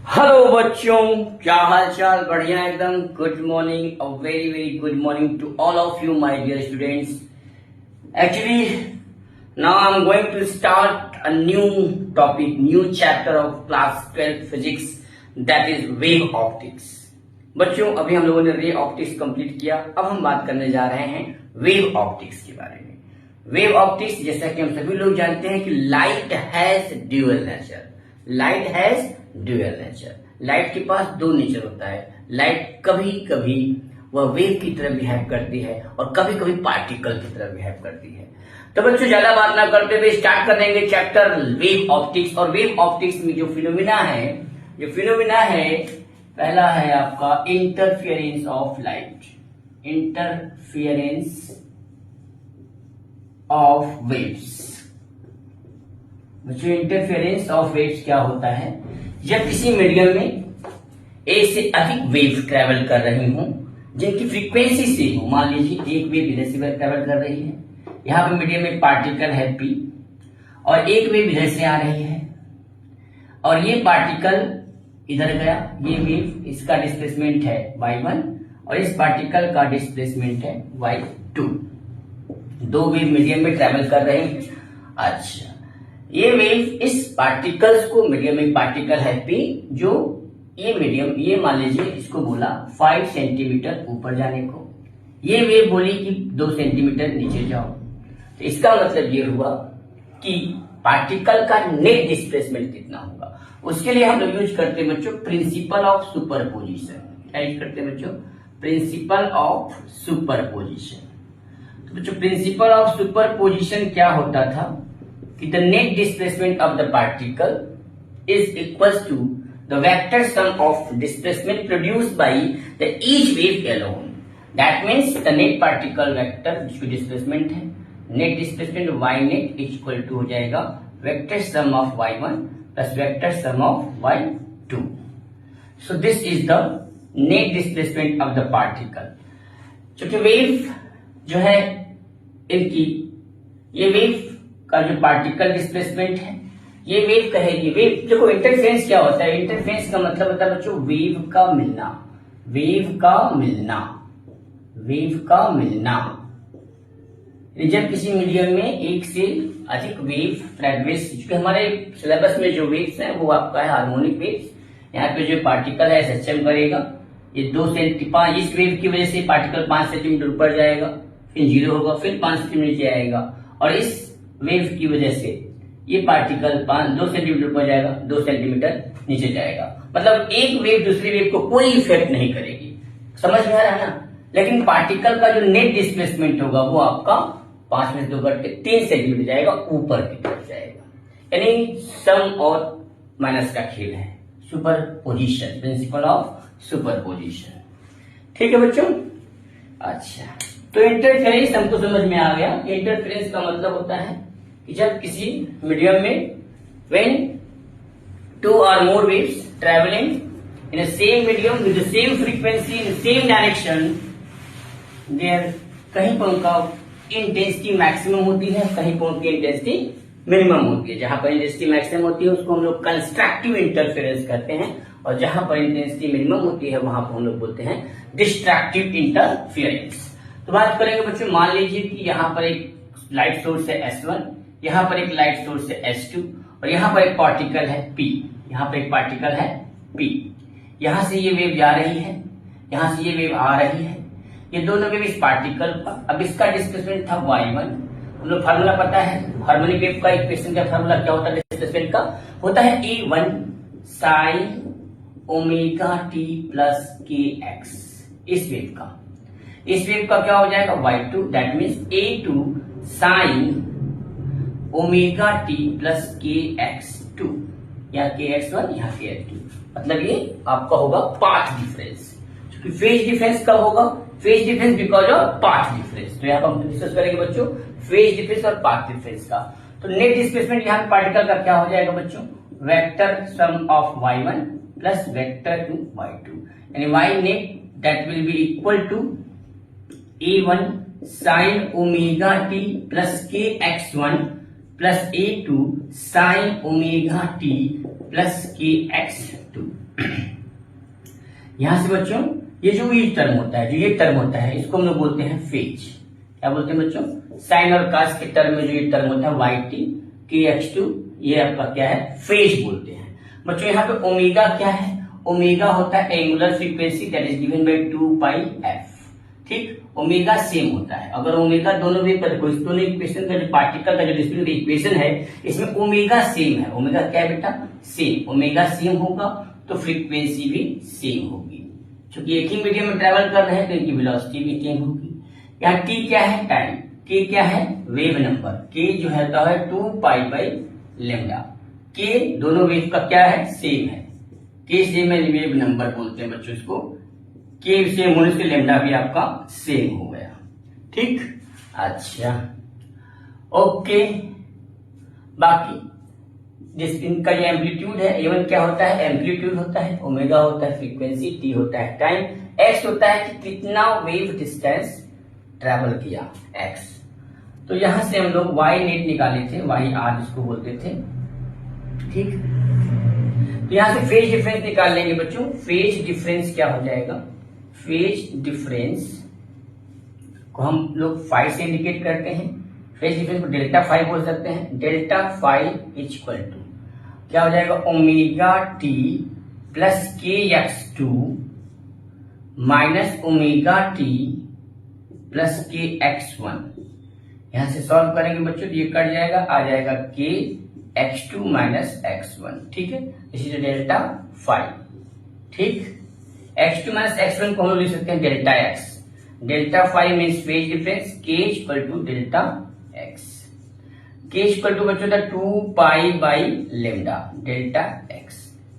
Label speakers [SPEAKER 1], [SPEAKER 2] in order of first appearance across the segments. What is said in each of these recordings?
[SPEAKER 1] Hello बच्चों, क्या हाल चाल? बढ़िया एकदम। Good morning, a very very good morning to all of you my dear students. Actually, now I'm going to start a new topic, new chapter of class 12 physics, that is wave optics. बच्चों, अभी हम लोगों ने ray optics complete किया. अब हम बात करने जा रहे हैं वेव ऑप्टिक्स के बारे में. वेव ऑप्टिक्स, जैसा कि हम सभी लोग जानते हैं कि light has dual nature. Light has dual nature. Light के पास दो नेचर होता है. लाइट कभी कभी वह वेव की तरह बिहेव करती है और कभी कभी पार्टिकल की तरह बिहेव करती है. तो बच्चों, ज्यादा बात ना करते हुए स्टार्ट कर देंगे चैप्टर वेव ऑप्टिक्स. और वेव ऑप्टिक्स में जो फिनोमिना है, पहला है आपका interference of light. Interference of waves. बच्चों, इंटरफेरेंस ऑफ वेव्स क्या होता है? जब किसी मीडियम में एक से अधिक वेव ट्रेवल कर रही हूं जिनकी फ्रीक्वेंसी सेम हो. मान लीजिए एक वेव इधर से ट्रेवल कर रही है. यहाँ पे मीडियम में पार्टिकल है P और एक वेव इधर से आ रही है और ये पार्टिकल इधर गया. ये वेव, इसका डिस्प्लेसमेंट है y1 और इस पार्टिकल का डिस्प्लेसमेंट है y2. दो वेव मीडियम में ट्रेवल कर रहे हैं. अच्छा, ये वेव इस पार्टिकल्स को, मीडियम में पार्टिकल है P जो ये मीडियम, ये मान लीजिए इसको बोला 5 सेंटीमीटर ऊपर जाने को. ये वेव बोली कि 2 सेंटीमीटर नीचे जाओ. तो इसका मतलब ये हुआ कि पार्टिकल का नेट डिस्प्लेसमेंट कितना होगा. उसके लिए हम लोग यूज करते हैं बच्चों प्रिंसिपल ऑफ सुपरपोजिशन. क्या यूज करते हैं बच्चों? Principle of superposition. तो बच्चों, प्रिंसिपल ऑफ सुपरपोजिशन क्या होता था कि the net displacement of the particle is equals to the vector sum of displacement produced by the each wave alone. That means the net particle vector जिसको displacement है, net displacement y net equal to हो जाएगा vector sum of y1 plus vector sum of y2. So this is the net displacement of the particle. चूंकि wave जो है इनकी, ये wave का जो पार्टिकल डिस्प्लेसमेंट है, ये वेव कहेगी. वेव देखो, इंटरफेरेंस क्या होता है? इंटरफेरेंस का मतलब होता है बच्चों वेव का मिलना. वेव का मिलना. वेव का मिलना. जब किसी मीडियम में एक से अधिक वेव फ्रेगमेंट्स, क्योंकि हमारे सिलेबस में जो वेव्स हैं वो आपका है हार्मोनिक वेव्स. यहाँ पे जो पार्टिकल है SHM करेगा. ये 2 सेंटीमीटर, इस वेव की वजह से पार्टिकल 5 सेंटीमीटर ऊपर जाएगा, फिर 0 होगा, फिर 5 सेंटीमीटर नीचे आएगा. और इस वेव की वजह से ये पार्टिकल 2 सेंटीमीटर ऊपर जाएगा, 2 सेंटीमीटर नीचे जाएगा. मतलब एक वेव दूसरी वेव को कोई इफेक्ट नहीं करेगी. समझ में आ रहा है ना? लेकिन पार्टिकल का जो नेट डिस्प्लेसमेंट होगा वो आपका 5 में 2 घट के 3 सेंटीमीटर जाएगा, ऊपर की तरफ जाएगा. यानी सम और माइनस का खेल है. Superposition, principle of superposition. ठीक है बच्चों? अच्छा, तो इंटरफेरेंस हमको समझ में आ गया. इंटरफेरेंस का मतलब होता है कि जब किसी मीडियम में when 2 or more waves traveling in a same medium with the same frequency in the same direction, there कहीं पर उनका इंटेंसिटी मैक्सिमम होती है, कहीं पर उनकी इंटेंसिटी मिनिमम होती है. जहां पर इंटेंसिटी मैक्सिमम होती है उसको हम लोग कंस्ट्रक्टिव इंटरफेरेंस कहते हैं और जहां पर इंटेंसिटी मिनिमम होती है वहां पर हम लोग बोलते हैं डिस्ट्रक्टिव इंटरफेरेंस. तो बात करेंगे बच्चों, मान लीजिए कि यहाँ पर एक लाइट सोर्स है S1, यहाँ पर एक लाइट सोर्स है S2 और यहाँ पर एक पार्टिकल है P. यहाँ पर एक पार्टिकल है P. यहाँ से ये वेव जा रही है, यहाँ से ये वेव आ रही है. ये दोनों वेव इस पार्टिकल का, अब इसका डिस्प्लेसमेंट था y1. हम लोग फार्मूला पता है, हार्मोनिक वेव का इक्वेशन का फार्मूला क्या होता है डिस्प्लेसमेंट का? होता है A1 sin omega t plus kx. इस वेव का क्या हो जाएगा? y2. That means A2 sine omega t plus kx2. या kx1 या kx2. मतलब ये आपका होगा पाथ डिफरेंस. क्योंकि फेज डिफरेंस कब होगा? Phase difference because of path difference. तो यहाँ पर हम डिस्कस करेंगे बच्चों फेज डिफरेंस और पाथ डिफरेंस का. तो नेट डिस्प्लेसमेंट यहाँ पार्टिकल का क्या हो जाएगा बच्चों? Vector sum of y1 plus vector two y2. यानी y net that will be equal to A1 sine omega t plus kx1 plus A2 sine omega t plus kx2. यहां से बच्चों ये जो ये टर्म होता है, जो ये टर्म होता है, इसको हम लोग बोलते हैं फेज। क्या बोलते हैं बच्चों? साइन और कास के टर्म में जो ये टर्म होता है YT KX2, ये आपका क्या है? फेज बोलते हैं। बच्चों यहाँ पे ओमेगा क्या है? ओमेगा होता है angular frequency that is given by 2πf। ठीक, ओमेगा सेम होता है। अगर ओमेगा दोनों वेव का दोनों इक्वेशन का जो पार्टिकल का जो डिस्प्यूट इक्वेशन है, इसमें ओमेगा सेम है। ओमेगा क्या है बेटा? सेम। ओमेगा सेम होगा तो फ्रीक्वेंसी भी सेम होगी। क्योंकि एक ही मीडियम में ट्रेवल कर रहे हैं तो इनकी वेलोसिटी भी सेम होगी। यहाँ टी क्या है? टाइम। के क्या है? Wave number. के जो है 2π/λ। के दोनों वेव का क्या है? सेम है। के सेम है, वेव नंबर बोलते हैं बच्चों इसको। के सेम होने से लैम्डा भी आपका सेम हो गया। ठीक, अच्छा, ओके। बाकी जिस इनका ये एम्पलीट्यूड है, A1 क्या होता है? एम्पलीट्यूड होता है। ओमेगा होता है फ्रीक्वेंसी, टी होता है टाइम, एक्स होता है कि कितना वेव डिस्टेंस ट्रेवल किया, एक्स। तो यहां से हम लोग वाई नेट निकाले थे, वाई आर जिसको बोलते थे। ठीक, तो यहां से फेज डिफरेंस निकाल लेंगे बच्चों। फेज डिफरेंस क्या हो जाएगा? फेज डिफरेंस को हम लोग फाई से इंडिकेट करते हैं। फेज डिफरेंस को डेल्टा फाई बोल सकते हैं। डेल्टा फाई इक्वल टू क्या हो जाएगा? Omega T plus KX2 minus omega T plus KX1। यहां से सॉल्व करेंगे बच्चों तो ये कट जाएगा, आ जाएगा KX2 माइनस X1। ठीक है, इसी से डेल्टा फाई। ठीक, X2 माइनस X1 को हम लोग लिख सकते हैं delta X। Delta phi means phase difference. K equal to delta X। K equal to बच्चों था 2π/λ delta X,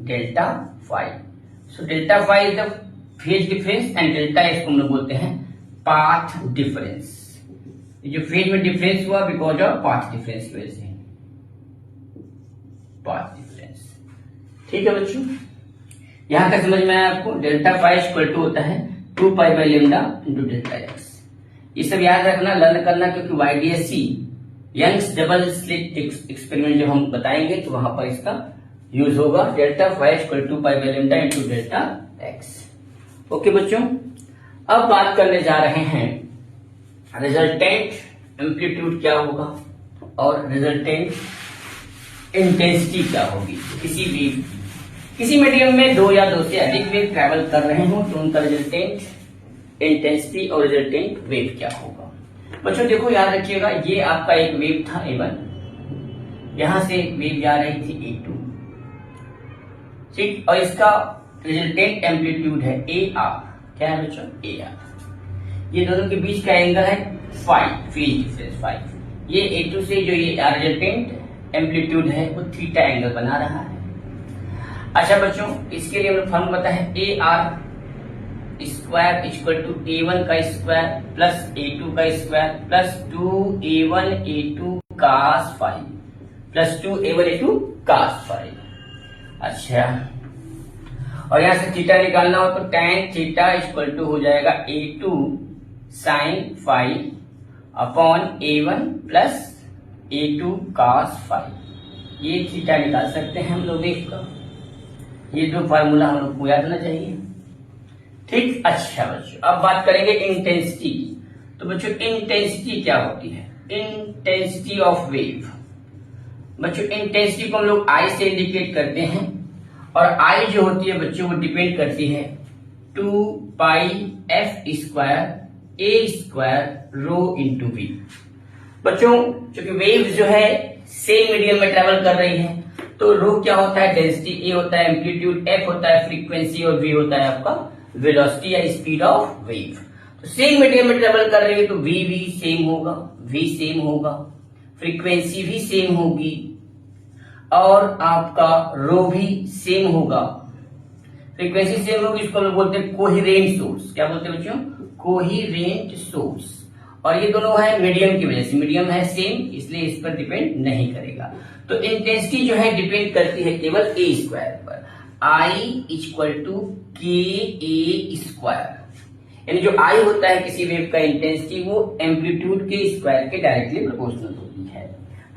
[SPEAKER 1] delta phi. So delta phi is the phase difference and delta X को हम लोग बोलते हैं पाथ डिफरेंस। जो phase में difference हुआ बिकॉज ऑफ पाथ डिफरेंस की वजह से, पाथ डिफरेंस। ठीक है बच्चों, यहां तक समझ में आया आपको? डेल्टा फाई इक्वल टू होता है 2π/λ इंटू डेल्टा एक्स। ये सब याद रखना, लर्न करना, क्योंकि YDSC Young's double slit experiment जब हम बताएंगे तो वहां पर इसका यूज होगा। Delta phi equal to π/λ into delta x. Okay बच्चों, अब बात करने जा रहे हैं रिजल्टेंट एम्पलीट्यूड क्या होगा और रिजल्टेंट इंटेंसिटी क्या होगी। किसी मीडियम में दो या दो से अधिक वेव ट्रैवल कर रहे हो तो उनका रिजल्टेंट इंटेंसिटी और रिजल्टेंट वेव क्या होगा। बच्चों देखो, याद रखिएगा, ये आपका एक वेव था A1, यहां से एक वेव जा रही थी A2। ठीक, और इसका रिजल्टेंट एम्पलीट्यूड है AR। क्या है बच्चों? AR। ये दोनों के बीच का एंगल है फाई, फेज डिफरेंस फाई। ये A2 से जो ये रिजल्टेंट एम्पलीट्यूड है वो थीटा एंगल बना रहा है। अच्छा बच्चों, इसके लिए फॉर्मूला पता है, AR square equal to A1 का स्क्वायर प्लस A2 का square plus 2A1 A2 cos phi plus 2A1 A2 cos phi. अच्छा, और यहां से थीटा निकालना हो तो tan थीटा इक्वल टू हो जाएगा A2 sin phi upon A1 plus A2 cos phi. ये थीटा निकाल सकते हैं हम लोग वेव का। ये दो फार्मूला हम लोग को याद होना चाहिए। ठीक, अच्छा बच्चों, अब बात करेंगे इंटेंसिटी की। तो बच्चों इंटेंसिटी क्या होती है? Intensity of wave. बच्चों इंटेंसिटी को हम लोग I से इंडिकेट करते हैं, और I जो होती है बच्चों वो डिपेंड करती है 2πf square A square rho into V। बच्चों चूंकि वेव जो है सेम मीडियम में ट्रेवल कर रही है तो रो क्या होता है? डेंसिटी। A होता है एम्पलीट्यूड, F होता है फ्रीक्वेंसी, और V होता है आपका वेलोसिटी या स्पीड ऑफ वेव। तो सेम मीडियम में ट्रेवल कर रही है तो V भी सेम होगा, V सेम होगा, फ्रीक्वेंसी भी सेम होगी, और आपका रो भी सेम होगा। फ्रीक्वेंसी सेम होगी, इसको हम बोलते हैं कोहेरेंट सोर्स। क्या बोलते हैं बच्चों? Coherent source. और ये दोनों है मीडियम की वजह से, मीडियम है सेम, इसलिए इस पर डिपेंड नहीं करेगा। तो इंटेंसिटी जो है डिपेंड करती है केवल A स्क्वायर पर। I equal to KA square, यानी जो I होता है किसी वेव का इंटेंसिटी वो एम्पलीट्यूड के स्क्वायर के डायरेक्टली प्रोपोर्शनल होती है।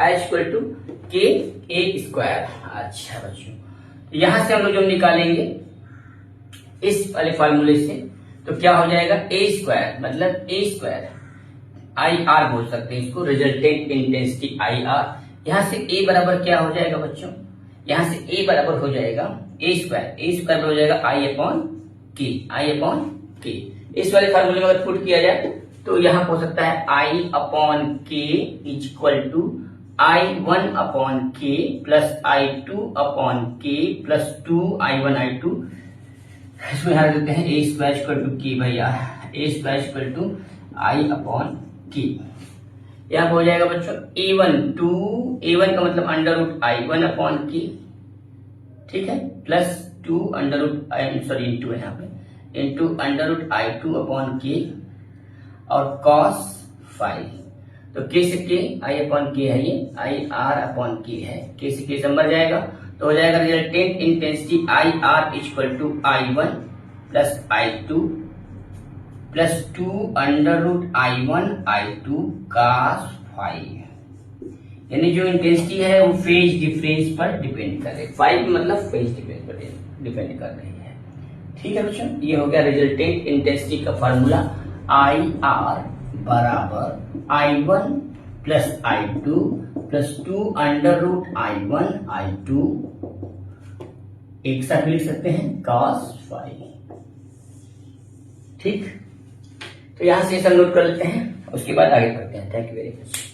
[SPEAKER 1] I equal to KA square. अच्छा बच्चों, यहां से हम लोग जब निकालेंगे इस वाले फार्मूले से, तो क्या हो जाएगा, ए स्क्वायर मतलब ए स्क्वायर आई आर बोल सकते हैं इसको, रिजल्टेंट इंटेंसिटी आई आर। यहां से ए बराबर क्या हो जाएगा बच्चों, यहां से ए बराबर हो जाएगा ए स्क्वायर हो जाएगा आई अपॉन के। इस वाले फार्मूले में अगर पुट किया जाए तो यहां हो सकता है I upon K is equal to I1 upon K plus I2 upon K plus 2 I1 I2। इसमें यहां देते हैं A square equal to K by R, A square equal to I upon K. यहां हो जाएगा बच्चों A1 का मतलब अंडर रूट I1 अपॉन के, ठीक है, प्लस 2 अंडर रूट इंटू है यहाँ पे, into under root I2 upon के और cos 5। तो के से के आई अपॉन के है, ये आई आर अपॉन के है, के से के मर जाएगा तो हो जाएगा resultant intensity I R equal to I1 plus I2 plus 2 under root I1 I2 cos 5। यानी जो इंटेंसिटी है वो फेज डिफरेंस पर डिपेंड कर रही है, 5 मतलब फेज डिफरेंस पर डिपेंड कर रही है। ठीक है बच्चों, ये हो गया रिजल्टेंट इंटेंसिटी का फार्मूला, आई आर बराबर I1 plus I2 plus 2 under root I1 I2, एक साथ लिख सकते हैं cos 5। ठीक, तो यहां से ऐसा नोट कर लेते हैं, उसके बाद आगे करते हैं। Thank you very much.